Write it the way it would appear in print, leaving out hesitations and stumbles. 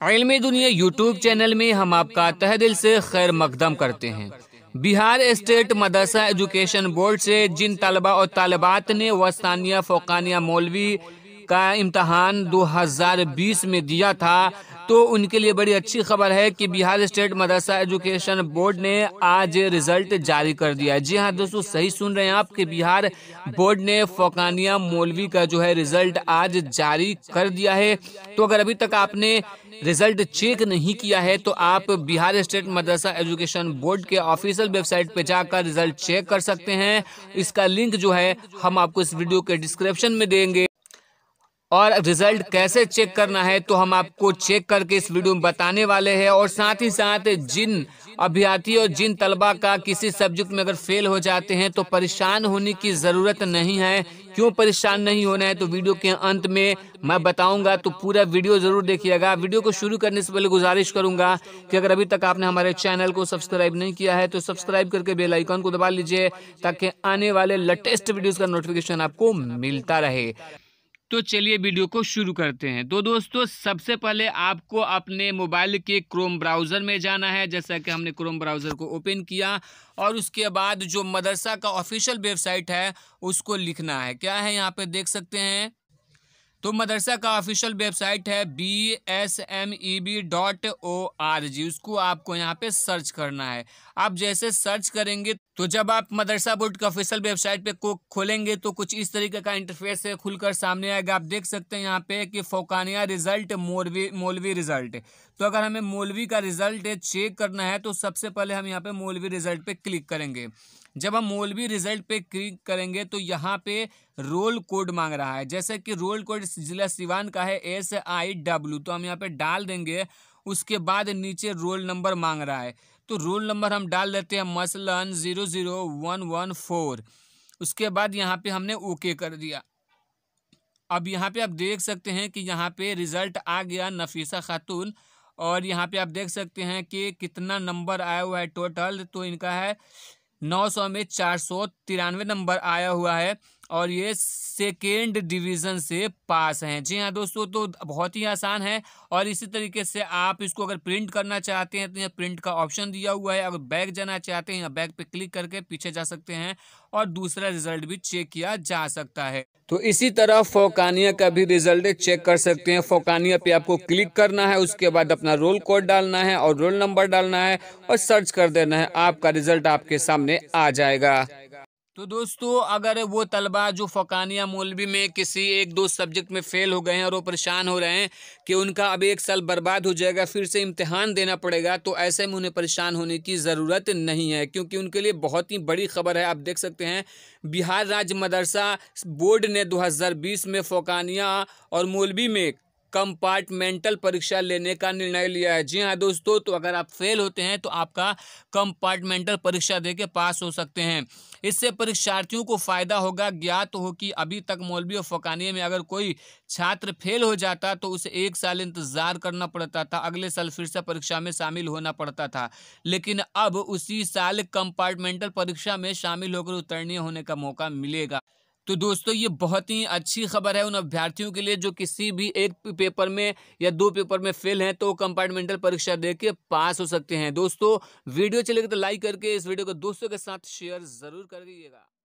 इल्मी दुनिया YouTube channel में हम आपका तहे दिल से खैर मकदम करते हैं। बिहार स्टेट मदरसा एजुकेशन बोर्ड से जिन तलबा और तालिबात ने वस्तानिया फ़ौक़ानिया मौलवी का इम्तहान 2020 में दिया था, तो उनके लिए बड़ी अच्छी खबर है कि बिहार स्टेट मदरसा एजुकेशन बोर्ड ने आज रिजल्ट जारी कर दिया है। जी हाँ दोस्तों, सही सुन रहे हैं आप कि बिहार बोर्ड ने फ़ौक़ानिया मौलवी का जो है रिजल्ट आज जारी कर दिया है। तो अगर अभी तक आपने रिजल्ट चेक नहीं किया है तो आप बिहार स्टेट मदरसा एजुकेशन बोर्ड के ऑफिशियल वेबसाइट पे जाकर रिजल्ट चेक कर सकते हैं। इसका लिंक जो है हम आपको इस वीडियो के डिस्क्रिप्शन में देंगे। और रिजल्ट कैसे चेक करना है तो हम आपको चेक करके इस वीडियो में बताने वाले हैं। और साथ ही साथ जिन अभ्यर्थी और जिन तलबा का किसी सब्जेक्ट में अगर फेल हो जाते हैं तो परेशान होने की ज़रूरत नहीं है। क्यों परेशान नहीं होना है तो वीडियो के अंत में मैं बताऊंगा, तो पूरा वीडियो ज़रूर देखिएगा। वीडियो को शुरू करने से पहले गुजारिश करूंगा कि अगर अभी तक आपने हमारे चैनल को सब्सक्राइब नहीं किया है तो सब्सक्राइब करके बेल आइकन को दबा लीजिए, ताकि आने वाले लेटेस्ट वीडियोज़ का नोटिफिकेशन आपको मिलता रहे। तो चलिए वीडियो को शुरू करते हैं। तो दोस्तों, सबसे पहले आपको अपने मोबाइल के क्रोम ब्राउज़र में जाना है। जैसा कि हमने क्रोम ब्राउज़र को ओपन किया और उसके बाद जो मदरसा का ऑफिशियल वेबसाइट है उसको लिखना है। क्या है यहाँ पे देख सकते हैं, तो मदरसा का ऑफिशियल वेबसाइट है BSMEB.org। उसको आपको यहाँ पे सर्च करना है। आप जैसे सर्च करेंगे तो जब आप मदरसा बोर्ड का ऑफिशियल वेबसाइट पे को खोलेंगे तो कुछ इस तरीके का इंटरफेस है खुलकर सामने आएगा। आप देख सकते हैं यहाँ पे कि फ़ौक़ानिया रिजल्ट मौलवी रिजल्ट। तो अगर हमें मौलवी का रिजल्ट चेक करना है तो सबसे पहले हम यहाँ पे मौलवी रिजल्ट पे क्लिक करेंगे। जब हम मौलवी रिजल्ट पे क्लिक करेंगे तो यहाँ पे रोल कोड मांग रहा है। जैसे कि रोल कोड जिला सिवान का है SIW, तो हम यहाँ पे डाल देंगे। उसके बाद नीचे रोल नंबर मांग रहा है, तो रोल नंबर हम डाल देते हैं, मसलन 00114। उसके बाद यहाँ पे हमने ओके कर दिया। अब यहाँ पे आप देख सकते हैं कि यहाँ पे रिजल्ट आ गया नफीसा खातून। और यहाँ पे आप देख सकते हैं कि कितना नंबर आया हुआ है टोटल, तो इनका है 900 में 493 नंबर आया हुआ है और ये सेकेंड डिवीज़न से पास हैं। जी हाँ दोस्तों, तो बहुत ही आसान है। और इसी तरीके से आप इसको अगर प्रिंट करना चाहते हैं तो यहाँ प्रिंट का ऑप्शन दिया हुआ है। अगर बैक जाना चाहते हैं, यहाँ बैक पे क्लिक करके पीछे जा सकते हैं और दूसरा रिजल्ट भी चेक किया जा सकता है। तो इसी तरह फ़ौक़ानिया का भी रिजल्ट चेक कर सकते हैं। फ़ौक़ानिया पे आपको क्लिक करना है, उसके बाद अपना रोल कोड डालना है और रोल नंबर डालना है और सर्च कर देना है। आपका रिजल्ट आपके सामने आ जाएगा। तो दोस्तों, अगर वो तलबा जो फ़ौक़ानिया मौलवी में किसी एक दो सब्जेक्ट में फ़ेल हो गए हैं और वो परेशान हो रहे हैं कि उनका अब एक साल बर्बाद हो जाएगा, फिर से इम्तिहान देना पड़ेगा, तो ऐसे में उन्हें परेशान होने की ज़रूरत नहीं है, क्योंकि उनके लिए बहुत ही बड़ी खबर है। आप देख सकते हैं बिहार राज्य मदरसा बोर्ड ने 2020 में फ़ौक़ानिया और मौलवी में कंपार्टमेंटल परीक्षा लेने का निर्णय लिया है। जी हाँ दोस्तों, तो अगर आप फेल होते हैं तो आपका कंपार्टमेंटल परीक्षा देके पास हो सकते हैं। इससे परीक्षार्थियों को फ़ायदा होगा। ज्ञात हो कि अभी तक मौलवी और फ़ौक़ानिया में अगर कोई छात्र फेल हो जाता तो उसे 1 साल इंतज़ार करना पड़ता था, अगले साल फिर से परीक्षा में शामिल होना पड़ता था। लेकिन अब उसी साल कंपार्टमेंटल परीक्षा में शामिल होकर उत्तीर्ण होने का मौका मिलेगा। तो दोस्तों, ये बहुत ही अच्छी खबर है उन अभ्यर्थियों के लिए जो किसी भी एक पेपर में या 2 पेपर में फेल हैं, तो कंपार्टमेंटल परीक्षा देके पास हो सकते हैं। दोस्तों, वीडियो चलेगा तो लाइक करके इस वीडियो को दोस्तों के साथ शेयर ज़रूर कर दीजिएगा।